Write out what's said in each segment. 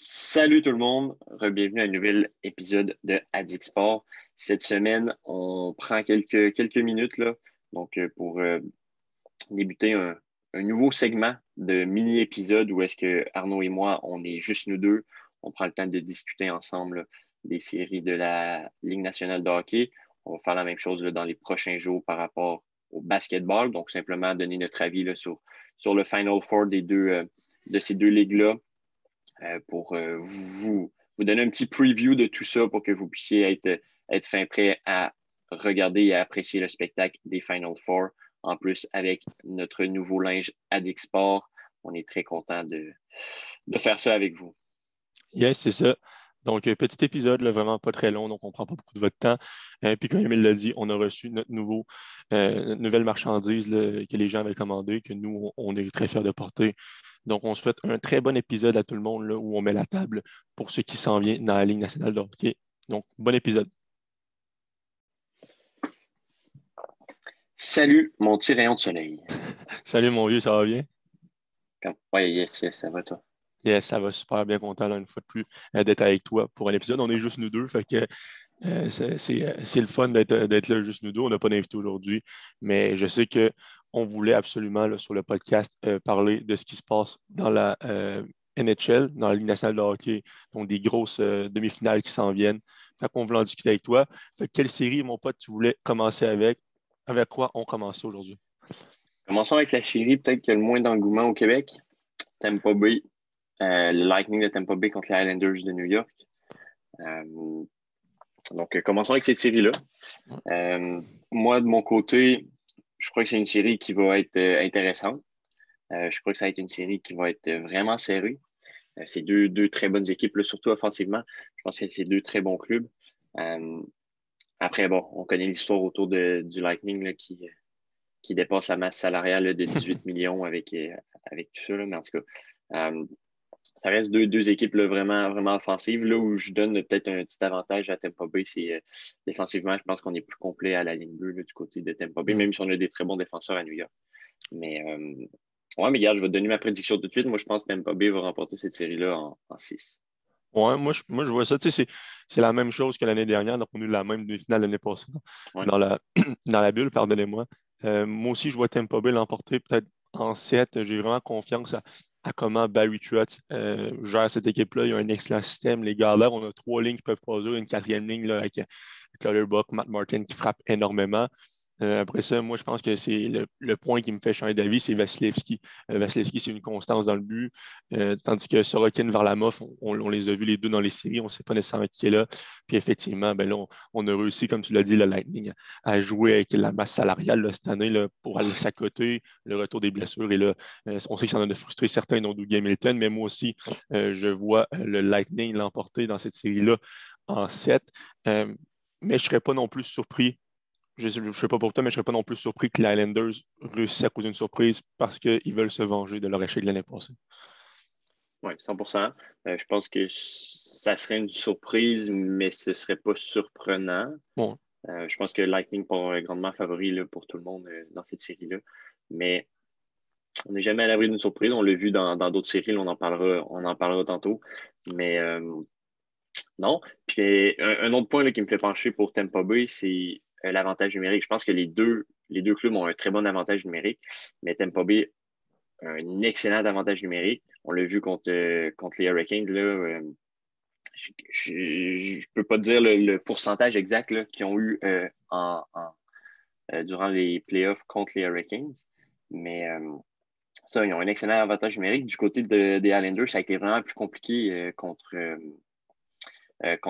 Salut tout le monde, bienvenue à un nouvel épisode de Addict Sport. Cette semaine, on prend quelques minutes là, pour débuter un nouveau segment de mini-épisode où est-ce que Arnaud et moi, on est juste nous deux. On prend le temps de discuter ensemble là, des séries de la Ligue nationale de hockey. On va faire la même chose là, dans les prochains jours par rapport au basketball. Donc, simplement donner notre avis là, sur le Final Four de ces deux ligues-là pour vous donner un petit preview de tout ça pour que vous puissiez être fin prêt à regarder et à apprécier le spectacle des Final Four. En plus, avec notre nouveau linge Addict Sport, on est très content de faire ça avec vous. Yes, c'est ça. Donc, petit épisode, là, vraiment pas très long, donc on ne prend pas beaucoup de votre temps. Puis, comme Emile l'a dit, on a reçu notre nouvelle marchandise là, que les gens avaient commandée, que nous, on est très fiers de porter. Donc, on souhaite un très bon épisode à tout le monde là, où on met la table pour ce qui s'en vient dans la Ligue nationale de hockey. Donc, bon épisode. Salut, mon petit rayon de soleil. Salut mon vieux, ça va bien? Ouais, yes, ça va toi. Yes, ça va super bien content là, une fois de plus d'être avec toi pour un épisode. On est juste nous deux, fait que c'est le fun d'être là juste nous deux. On n'a pas d'invité aujourd'hui, mais je sais qu'on voulait absolument là, sur le podcast parler de ce qui se passe dans la NHL, dans la Ligue nationale de hockey, donc des grosses demi-finales qui s'en viennent. Fait qu'on voulait en discuter avec toi. Fait que quelle série, mon pote, tu voulais commencer avec? Avec quoi on commence aujourd'hui? Commençons avec la série, peut-être qu'il y a le moins d'engouement au Québec. Tampa Bay, le Lightning de Tampa Bay contre les Islanders de New York. Commençons avec cette série-là. Euh, Moi, de mon côté, je crois que c'est une série qui va être intéressante. Je crois que ça va être une série qui va être vraiment serrée. C'est deux très bonnes équipes, là, surtout offensivement. Je pense que c'est deux très bons clubs. Euh, Après, bon, on connaît l'histoire autour du Lightning là, qui dépasse la masse salariale là, de 18 millions avec tout ça. Là. Mais en tout cas, ça reste deux équipes là, vraiment, vraiment offensives. Là où je donne peut-être un petit avantage à Tampa Bay, c'est défensivement, je pense qu'on est plus complet à la ligne bleue là, du côté de Tampa Bay, Hmm. même si on a des très bons défenseurs à New York. Mais ouais, mais regarde, je vais te donner ma prédiction tout de suite. Moi, je pense que Tampa Bay va remporter cette série-là en 6. Ouais, moi, je vois ça. Tu sais, c'est la même chose que l'année dernière. Donc, on a eu la même demi-finale l'année passée Ouais. dans la, dans la bulle, pardonnez-moi. Moi aussi, je vois Tampa Bay l'emporter peut-être en 7. J'ai vraiment confiance à comment Barry Trotz gère cette équipe-là. Il y a un excellent système. Les gars là, on a trois lignes qui peuvent produire, une quatrième ligne là, avec Clutterbuck, Matt Martin qui frappe énormément. Après ça, moi, je pense que c'est le point qui me fait changer d'avis, c'est Vasilevski. Vasilevski, c'est une constance dans le but, tandis que Sorokin, Varlamov, on les a vus les deux dans les séries, on ne sait pas nécessairement qui est là. Puis effectivement, ben là, on a réussi, comme tu l'as dit, le Lightning, à jouer avec la masse salariale là, cette année là, pour aller s'accoter, le retour des blessures. Et là, on sait que ça en a frustré certains, dont Doug Hamilton, mais moi aussi, je vois le Lightning l'emporter dans cette série-là en 7. Mais je ne serais pas non plus surpris je ne sais pas pour toi, mais je ne serais pas non plus surpris que les Highlanders réussissent à causer une surprise parce qu'ils veulent se venger de leur échec de l'année passée. Oui, 100%. Je pense que ça serait une surprise, mais ce ne serait pas surprenant. Bon, Je pense que Lightning est grandement favori là, pour tout le monde dans cette série-là. Mais on n'est jamais à l'abri d'une surprise. On l'a vu dans d'autres séries, là, on en parlera tantôt. Mais non. Puis un autre point là, qui me fait pencher pour Tampa Bay, c'est l'avantage numérique. Je pense que les deux clubs ont un très bon avantage numérique, mais Tampa Bay a un excellent avantage numérique. On l'a vu contre les Hurricanes. Là, je ne peux pas dire le pourcentage exact là, qu'ils ont eu durant les playoffs contre les Hurricanes, mais ça, ils ont un excellent avantage numérique. Du côté des Islanders, ça a été vraiment plus compliqué contre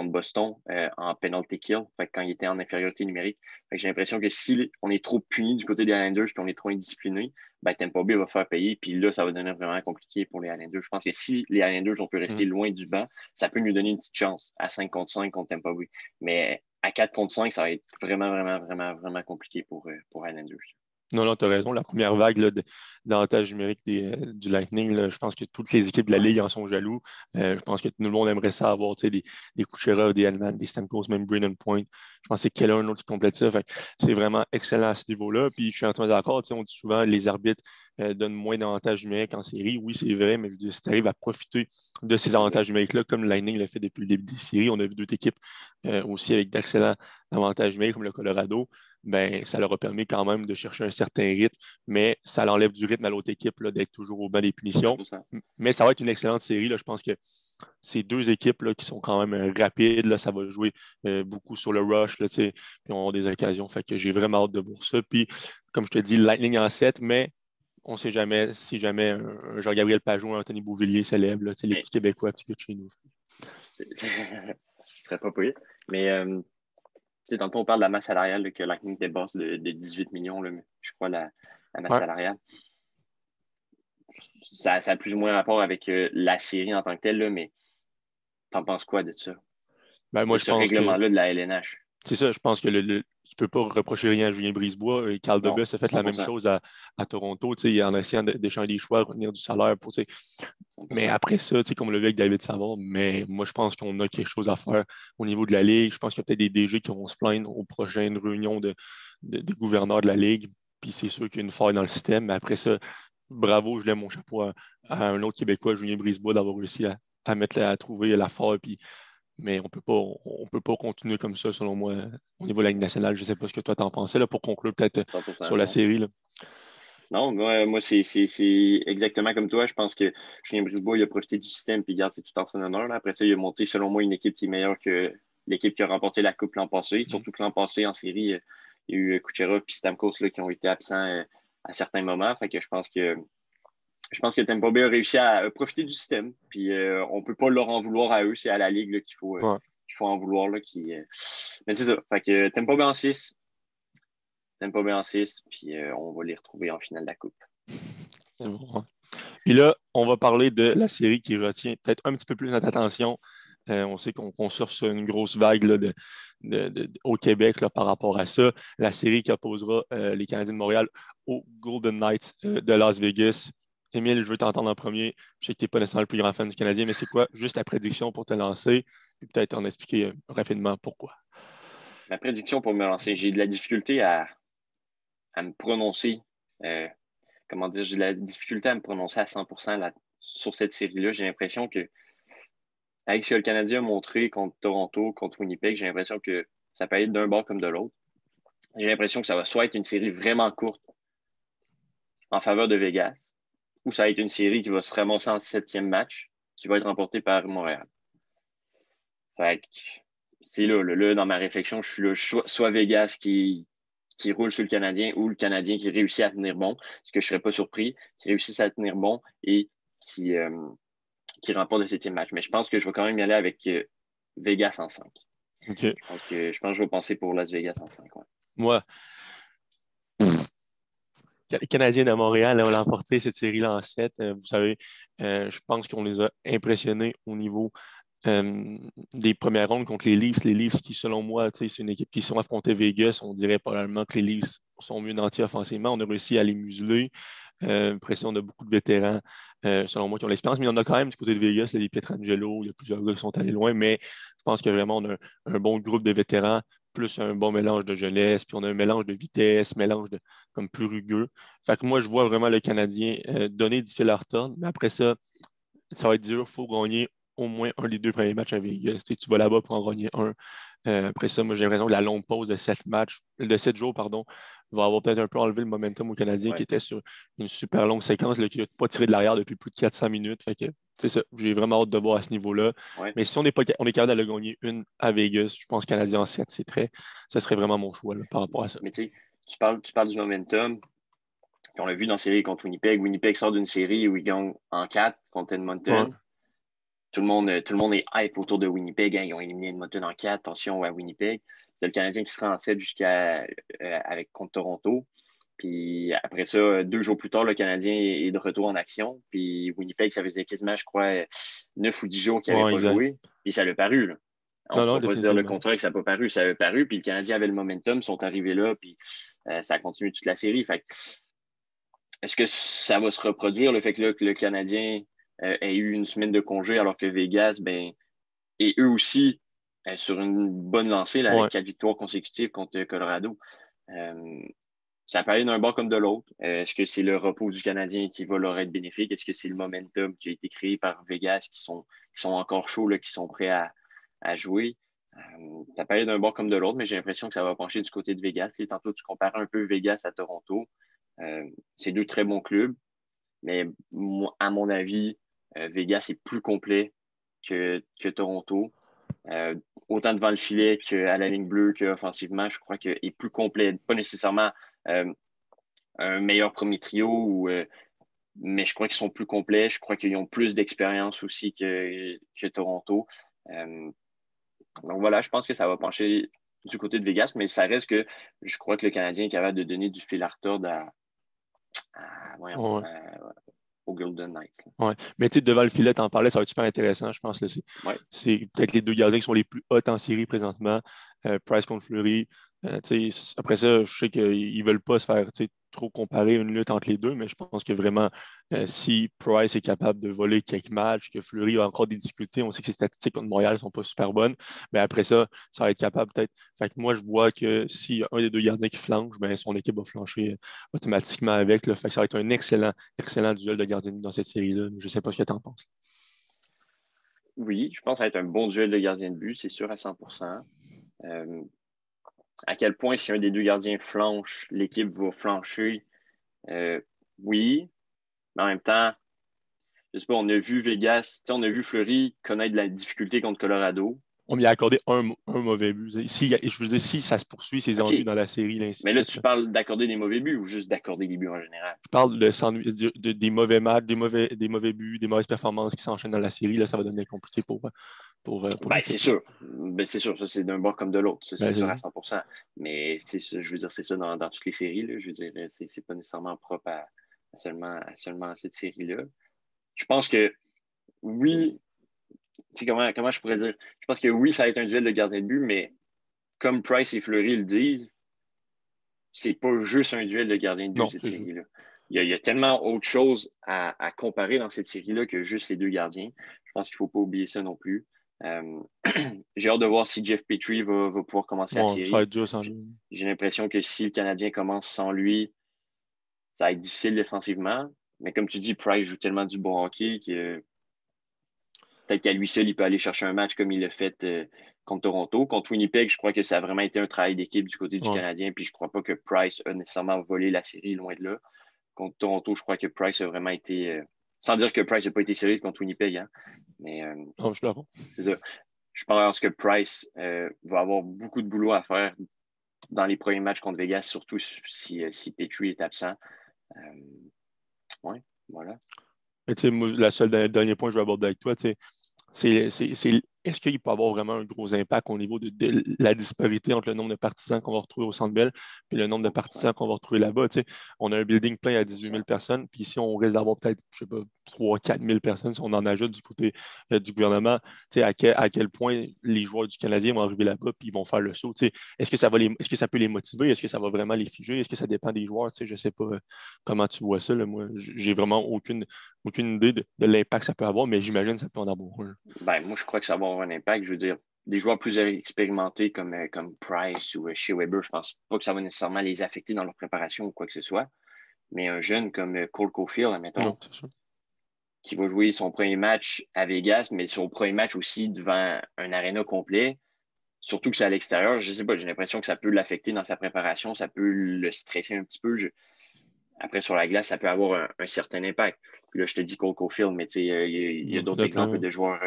Boston en penalty kill, fait que quand il était en infériorité numérique. Fait que j'ai l'impression que si on est trop puni du côté des Islanders puis on est trop indiscipliné, ben Tampa Bay va faire payer. Puis là, ça va devenir vraiment compliqué pour les Islanders. Je pense que si les Islanders, on peut rester mm, loin du banc, ça peut nous donner une petite chance à 5 contre 5 contre Tampa Bay. Mais à 4 contre 5, ça va être vraiment, vraiment, vraiment, vraiment compliqué pour Islanders. Non, non, tu as raison. La première vague là, d'avantage numérique du Lightning, là, je pense que toutes les équipes de la Ligue en sont jaloux. Je pense que tout le monde aimerait ça avoir des Kucherov, des Hellman, des Stamkos, même Brandon Point. Je pense que c'est Keller, un autre qui complète ça. Fait que c'est vraiment excellent à ce niveau-là. Puis je suis entièrement d'accord. On dit souvent que les arbitres donnent moins d'avantages numériques en série. Oui, c'est vrai, mais je veux dire, si tu arrives à profiter de ces Mhm. avantages numériques-là, comme le Lightning l'a fait depuis le début des séries, on a vu d'autres équipes aussi avec d'excellents avantages numériques, comme le Colorado. Ben, ça leur a permis quand même de chercher un certain rythme, mais ça l'enlève du rythme à l'autre équipe là, d'être toujours au banc des punitions. 100%. Mais ça va être une excellente série. Là. Je pense que ces deux équipes là, qui sont quand même rapides, là, ça va jouer beaucoup sur le rush, là, puis on a des occasions. Fait que j'ai vraiment hâte de voir ça. Puis, comme je te dis, Lightning en 7, mais on ne sait jamais si jamais un Jean-Gabriel Pageau, un Anthony Beauvillier célèbre, là, les Mais petits Québécois, petits gars de chez nous. ce serait pas pire. Mais tantôt, on parle de la masse salariale, là, que Lightning dépasse de 18 millions, là, je crois, la masse Ouais, salariale. Ça a plus ou moins rapport avec la série en tant que telle, là, mais t'en penses quoi de ça? ben, De moi, je ce pense que règlement-là de la LNH? c'est ça, je pense que tu peux pas reprocher rien à Julien Brisebois. Et Carl Non, Debus a fait la même 100%. chose à Toronto, en essayant d'échanger des choix, retenir du salaire. Mais 100%. après ça, comme on l'a vu avec David Savard, mais moi, je pense qu'on a quelque chose à faire au niveau de la Ligue. Je pense qu'il y a peut-être des DG qui vont se plaindre aux prochaines réunions des gouverneurs de la Ligue. Puis c'est sûr qu'il y a une faille dans le système. Mais après ça, bravo, je lève mon chapeau à un autre Québécois, Julien Brisebois, d'avoir réussi à trouver la faille. Puis mais on peut pas continuer comme ça, selon moi, au niveau de la Ligue nationale. Je ne sais pas ce que toi t'en pensais, là, pour conclure peut-être 100%, sur la non. série. Là. Non, moi c'est exactement comme toi. Je pense que Julien Brisebois, il a profité du système, puis garde, c'est tout en son honneur, là. Après ça, il a monté, selon moi, une équipe qui est meilleure que l'équipe qui a remporté la Coupe l'an passé. Mm. Surtout que l'an passé, en série, il y a eu Kucherov et Stamkos là, qui ont été absents à certains moments. Fait que je pense que Tampa Bay a réussi à profiter du système. Puis on peut pas leur en vouloir à eux. C'est à la Ligue là, Ouais. qu'il faut en vouloir. Là, Mais c'est ça. Fait que Tampa Bay en 6, Tampa Bay en 6, puis on va les retrouver en finale de la Coupe. C'est bon, ouais. Puis là, on va parler de la série qui retient peut-être un petit peu plus notre attention. On sait qu'on surfe sur une grosse vague là, au Québec là, par rapport à ça. La série qui opposera les Canadiens de Montréal aux Golden Knights de Las Vegas. Émile, je veux t'entendre en premier. Je sais que tu n'es pas nécessairement le plus grand fan du Canadien, mais c'est quoi juste la prédiction pour te lancer? Puis peut-être en expliquer rapidement pourquoi. Ma prédiction pour me lancer, j'ai de la difficulté à me prononcer. euh, comment dire, j'ai de la difficulté à me prononcer à 100% sur cette série-là. J'ai l'impression que, avec ce que le Canadien a montré contre Toronto, contre Winnipeg, j'ai l'impression que ça peut être d'un bord comme de l'autre. J'ai l'impression que ça va soit être une série vraiment courte en faveur de Vegas, ou ça va être une série qui va se ramasser en septième match, qui va être remportée par Montréal. Fait que c'est là, dans ma réflexion, je suis là, soit Vegas qui roule sur le Canadien ou le Canadien qui réussit à tenir bon, ce que je ne serais pas surpris, qui réussisse à tenir bon et qui remporte le septième match. Mais je pense que je vais quand même y aller avec Vegas en 5. OK. Je pense que je vais penser pour Las Vegas en 5. Ouais. Moi, les Canadiens de Montréal ont emporté cette série-là en 7. Vous savez, je pense qu'on les a impressionnés au niveau des premières rondes contre les Leafs. Les Leafs qui, selon moi, c'est une équipe qui sont affrontés Vegas. On dirait probablement que les Leafs sont mieux nantis offensivement. On a réussi à les museler. Après ça, on a beaucoup de vétérans, selon moi, qui ont l'expérience. Mais il y en a quand même du côté de Vegas, il y a des Pietrangelo, il y a plusieurs gars qui sont allés loin. Mais je pense que vraiment, on a un bon groupe de vétérans, plus un bon mélange de jeunesse, puis on a un mélange de vitesse, mélange de comme plus rugueux. Fait que moi, je vois vraiment le Canadien donner du fil à retordre. Mais après ça, ça va être dur. Il faut gagner au moins un des deux premiers matchs à Vegas. Tu vas là-bas pour en gagner un. Après ça, moi, j'ai l'impression que la longue pause de 7 jours, pardon, va avoir peut-être un peu enlevé le momentum au Canadien qui Ouais. était sur une super longue séquence là, qui n'a pas tiré de l'arrière depuis plus de 400 minutes. Fait que, c'est ça. J'ai vraiment hâte de voir à ce niveau-là. Ouais. Mais si on est capable de le gagner une à Vegas, je pense que Canadien en 7, ce serait vraiment mon choix là, par rapport à ça. Mais tu sais, tu parles du momentum. Puis on l'a vu dans la série contre Winnipeg. Winnipeg sort d'une série où ils gagnent en 4 contre Ouais, Edmonton. Tout le monde est hype autour de Winnipeg. Hein. Ils ont éliminé Edmonton en 4. Attention à Winnipeg. Il y a le Canadien qui sera en 7 avec contre Toronto. Puis après ça, 2 jours plus tard, le Canadien est de retour en action. Puis Winnipeg, ça faisait quasiment, je crois, 9 ou 10 jours qu'il n'avait ouais, pas exact. joué. Puis ça l'a paru, là. On Non, ne non, pourra pas se dire le définitivement. contraire que ça n'a pas paru. Ça avait paru, puis le Canadien avait le momentum, sont arrivés là, puis ça a continué toute la série. Fait que, est-ce que ça va se reproduire, le fait que le Canadien ait eu une semaine de congé alors que Vegas, ben, et eux aussi, sur une bonne lancée, là, avec Ouais. 4 victoires consécutives contre Colorado. Euh, Ça paraît d'un bord comme de l'autre. Est-ce que c'est le repos du Canadien qui va leur être bénéfique? Est-ce que c'est le momentum qui a été créé par Vegas qui sont encore chauds, là, qui sont prêts à jouer? Ça paraît d'un bord comme de l'autre, mais j'ai l'impression que ça va pencher du côté de Vegas. Tu sais, tantôt, tu compares un peu Vegas à Toronto. C'est deux très bons clubs, mais moi, à mon avis, Vegas est plus complet que Toronto. Euh, Autant devant le filet qu'à la ligne bleue qu'offensivement, je crois qu'il est plus complet. Pas nécessairement euh, un meilleur premier trio, mais je crois qu'ils sont plus complets. Je crois qu'ils ont plus d'expérience aussi que Toronto. Euh, donc voilà, je pense que ça va pencher du côté de Vegas, mais ça reste que je crois que le Canadien est capable de donner du fil à retordre voyons, Ouais. aux Golden Knights. Ouais. Mais tu sais, devant le filet, t'en parlais, ça va être super intéressant, je pense. Là, Ouais. c'est peut-être les deux gardiens qui sont les plus hauts en série présentement. Price contre Fleury. Après ça, je sais qu'ils ne veulent pas se faire trop comparer une lutte entre les deux, mais je pense que vraiment, si Price est capable de voler quelques matchs, que Fleury a encore des difficultés, on sait que ses statistiques contre Montréal ne sont pas super bonnes, mais après ça va être capable peut-être. Fait que moi, je vois que si un des deux gardiens qui flanche, ben, son équipe va flancher automatiquement avec. Là. Fait que ça va être un excellent duel de gardiens dans cette série-là. Je ne sais pas ce que tu en penses. Oui, je pense que ça va être un bon duel de gardien de but, c'est sûr à 100%. Euh, à quel point, si un des deux gardiens flanche, l'équipe va flancher, euh, oui, mais en même temps, je sais pas, on a vu Vegas, on a vu Fleury connaître de la difficulté contre Colorado. On lui a accordé un mauvais but. Si, je veux dire, si ça se poursuit, ses OK, ennuis dans la série, ainsi de mais là, suite. tu Là. parles d'accorder des mauvais buts ou juste d'accorder des buts en général? Je parle des mauvais matchs, des mauvais buts, des mauvaises performances qui s'enchaînent dans la série. Là, ça va devenir compliqué pour Ben, c'est l'équipe. Là. sûr. Ben, c'est sûr, ça, c'est d'un bord comme de l'autre. Ça, c'est Ben, sûr à c'est 100%. Mais je veux dire, c'est ça dans toutes les séries. Là. Je veux dire, c'est pas nécessairement propre à seulement cette série-là. Je pense que oui, tu sais, comment je pourrais dire? Je pense que oui, ça va être un duel de gardien de but, mais comme Price et Fleury le disent, c'est pas juste un duel de gardien de but, non, cette c'est sûr. série-là. Il y a tellement autre chose à comparer dans cette série-là que juste les deux gardiens. Je pense qu'il ne faut pas oublier ça non plus. Euh, j'ai hâte de voir si Jeff Petrie va pouvoir commencer la Ouais, ça va série. être dur sans J'ai lui. j'ai l'impression que si le Canadien commence sans lui, ça va être difficile défensivement. Mais comme tu dis, Price joue tellement du bon hockey que peut-être qu'à lui seul, il peut aller chercher un match comme il l'a fait contre Toronto. Contre Winnipeg, je crois que ça a vraiment été un travail d'équipe du côté du Ouais. Canadien. Puis je ne crois pas que Price a nécessairement volé la série, loin de là. Contre Toronto, je crois que Price a vraiment été. Sans dire que Price n'a pas été sérieux contre Winnipeg, hein, mais Non, je suis d'accord. c'est ça. Je pense que Price va avoir beaucoup de boulot à faire dans les premiers matchs contre Vegas, surtout si Petrie est absent. Oui, voilà. Mais tu sais, moi, le dernier point que je vais aborder avec toi, tu sais, est-ce qu'il peut avoir vraiment un gros impact au niveau de la disparité entre le nombre de partisans qu'on va retrouver au Centre Bell et le nombre de 100%. partisans qu'on va retrouver là-bas? Tu sais, on a un building plein à 18 000 100%. personnes, puis si on risque d'avoir peut-être, je sais pas, 3 4 000 personnes, si on en ajoute du côté du gouvernement, tu sais, à quel point les joueurs du Canadien vont arriver là-bas puis ils vont faire le saut? Tu sais, est-ce que ça peut les motiver? Est-ce que ça va vraiment les figer? Est-ce que ça dépend des joueurs? Tu sais, je ne sais pas comment tu vois ça. Là, moi, j'ai vraiment aucune idée de l'impact que ça peut avoir, mais j'imagine que ça peut en avoir un. Ben, moi, je crois que ça va avoir un impact. Je veux dire, des joueurs plus expérimentés comme Price ou Shea Weber, je pense pas que ça va nécessairement les affecter dans leur préparation ou quoi que ce soit. Mais un jeune comme Cole Caulfield, Non, admettons, c'est sûr. qui va jouer son premier match à Vegas, mais son premier match aussi devant un aréna complet, surtout que c'est à l'extérieur, je sais pas, j'ai l'impression que ça peut l'affecter dans sa préparation, ça peut le stresser un petit peu. Après, sur la glace, ça peut avoir un certain impact. Puis là, je te dis Cole Caulfield, mais il y a Non, d'autres exemples de joueurs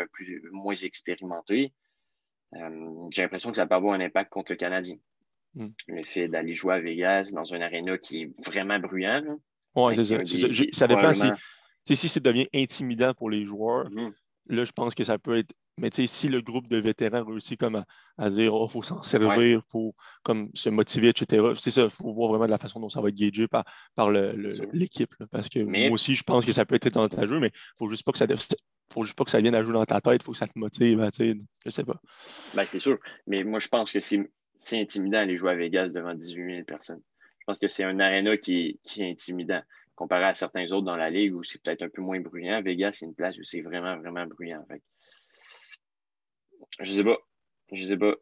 moins expérimentés. J'ai l'impression que ça peut avoir un impact contre le Canadien. hmm. Le fait d'aller jouer à Vegas dans un aréna qui est vraiment bruyant, là, Ouais, c'est qui est ça. un C'est ça. Ça dépend si, probablement. si ça devient intimidant pour les joueurs. Mhm. Là, je pense que ça peut être Mais si le groupe de vétérans réussit comme à dire il faut s'en Ouais, servir, il faut comme se motiver, etc. C'est ça, il faut voir vraiment de la façon dont ça va être gagé par c'est sûr. l'équipe. Là. Parce que moi Mais aussi, je pense que ça peut être avantageux, mais il ne faut juste pas que ça faut juste pas que ça vienne à jouer dans ta tête, il faut que ça te motive. Hein, je sais pas. ben, c'est sûr. Mais moi, je pense que c'est intimidant d'aller jouer à Vegas devant 18 000 personnes. Je pense que c'est un aréna qui est intimidant comparé à certains autres dans la ligue où c'est peut-être un peu moins bruyant. Vegas, c'est une place où c'est vraiment, vraiment bruyant. Fait que je sais pas. Je sais pas.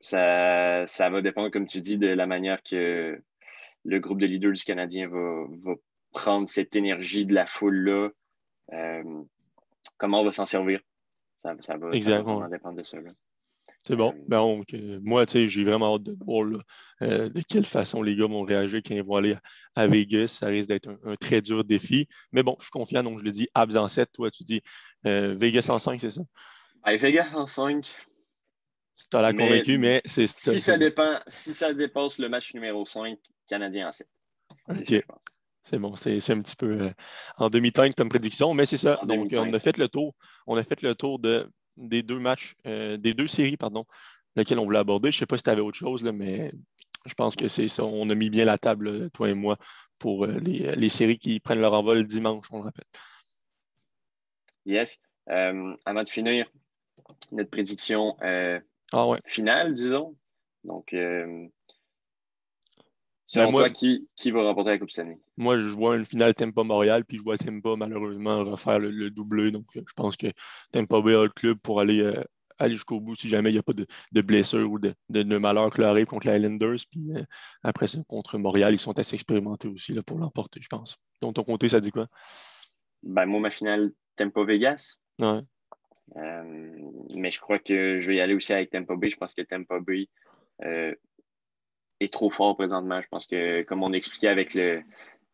Ça va dépendre, comme tu dis, de la manière que le groupe de leaders du Canadien va prendre cette énergie de la foule-là. Euh, Comment on va s'en servir? Ça va Exactement. vraiment dépendre de ça. Là. C'est bon. Euh, Donc, moi, j'ai vraiment hâte de voir là, de quelle façon les gars vont réagir quand ils vont aller à Vegas. Ça risque d'être un très dur défi. Mais bon, je suis confiant, donc je le dis, Habs en 7. Toi, tu dis Vegas en 5, c'est ça? Vegas en 5, Tu as l'air mais convaincu, mais c'est si ça. ça dépasse le match numéro 5, Canadien en 7. C'est ce OK. que je pense. C'est bon. C'est un petit peu en demi-teinte comme prédiction, mais c'est ça. En Donc, on a demi-teinte. fait le tour. On a fait le tour des deux matchs, des deux séries, pardon, lesquelles on voulait aborder. Je ne sais pas si tu avais autre chose, là, mais je pense que c'est ça. On a mis bien la table, toi et moi, pour les séries qui prennent leur envol dimanche, on le rappelle. Yes. Avant de finir, notre prédiction Ah ouais. finale, disons. Donc, Ben selon moi, toi, qui va remporter la Coupe Stanley? moi, je vois une finale Tampa-Montréal, puis je vois Tampa malheureusement refaire le doublé. Donc, je pense que Tampa Bay a le club pour aller jusqu'au bout si jamais il n'y a pas de blessure ou de malheur qui leur arrive contre les Islanders. Puis après ça, contre Montréal, ils sont assez expérimentés aussi là, pour l'emporter, je pense. Donc, ton côté, ça dit quoi? Ben, moi, ma finale, Tampa-Vegas. Ouais. Mais je crois que je vais y aller aussi avec Tampa Bay. Je pense que Tampa Bay euh, est trop fort présentement. Je pense que, comme on expliquait avec le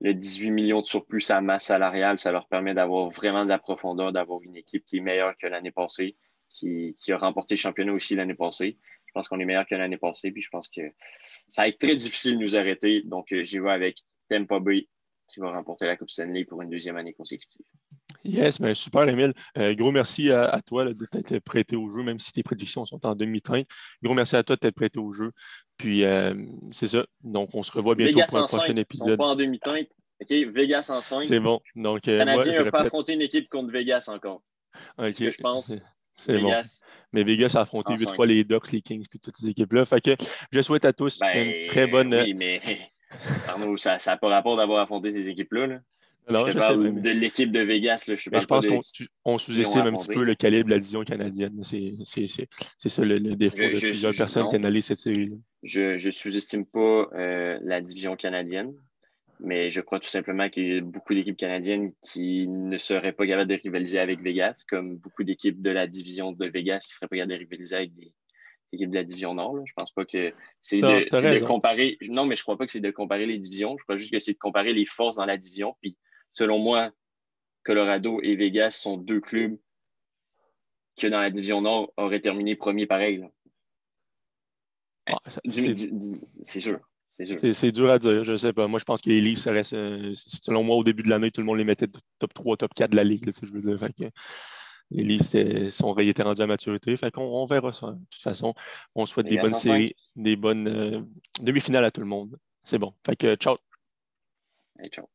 18 millions de surplus à masse salariale, ça leur permet d'avoir vraiment de la profondeur, d'avoir une équipe qui est meilleure que l'année passée, qui a remporté le championnat aussi l'année passée. Je pense qu'on est meilleur que l'année passée, puis je pense que ça va être très difficile de nous arrêter. Donc, j'y vais avec Tampa Bay qui va remporter la Coupe Stanley pour une deuxième année consécutive. Yes, ben super, Emile. Gros merci à toi là, de t'être prêté au jeu, même si tes prédictions sont en demi-teinte. Gros merci à toi de t'être prêté au jeu. Puis, c'est ça. Donc, on se revoit bientôt Vegas pour un en prochain 5, ils sont épisode. pas en demi-teinte. OK, Vegas en 5. C'est bon. Donc, Le moi, Canadien je n'a pas répète. affronté une équipe contre Vegas encore. C'est ce OK, que je c'est pense. c'est bon. Vegas Mais Vegas a affronté en 8 5. fois les Ducks, les Kings, puis toutes ces équipes-là. Fait que je souhaite à tous une très Ben bonne. oui, mais Arnaud, ça n'a pas rapport d'avoir affronté ces équipes-là. Là. Je Non, te je sais bien, parle de l'équipe de Vegas. Là. Je te mais je parle pas pense de on qui l'ont sous-estime un petit peu affronté. le calibre de la division canadienne. C'est ça le défaut de plusieurs personnes qui Non, analysent cette série-là. je sous-estime pas la division canadienne, mais je crois tout simplement qu'il y a beaucoup d'équipes canadiennes qui ne seraient pas capables de rivaliser avec Vegas, comme beaucoup d'équipes de la division de Vegas qui ne seraient pas capables de rivaliser avec des équipes de la division Nord. Là. Je pense pas que T'as c'est de raison. comparer. Non, mais je crois pas que c'est de comparer les divisions. Je crois juste que c'est de comparer les forces dans la division. Puis, selon moi, Colorado et Vegas sont deux clubs qui, dans la division Nord, auraient terminé premier pareil. Là. Ah, C'est sûr. C'est sûr. c'est dur à dire, je sais pas. Moi, je pense que les Leafs, ça reste, selon moi, au début de l'année, tout le monde les mettait top 3, top 4 de la Ligue, là, je veux dire. Fait que les Leafs ils étaient rendus à maturité. Fait qu'on on verra ça. De toute façon, on souhaite des Vegas bonnes en 5. séries, des bonnes demi-finales à tout le monde. C'est bon. Fait que ciao. Hey, ciao.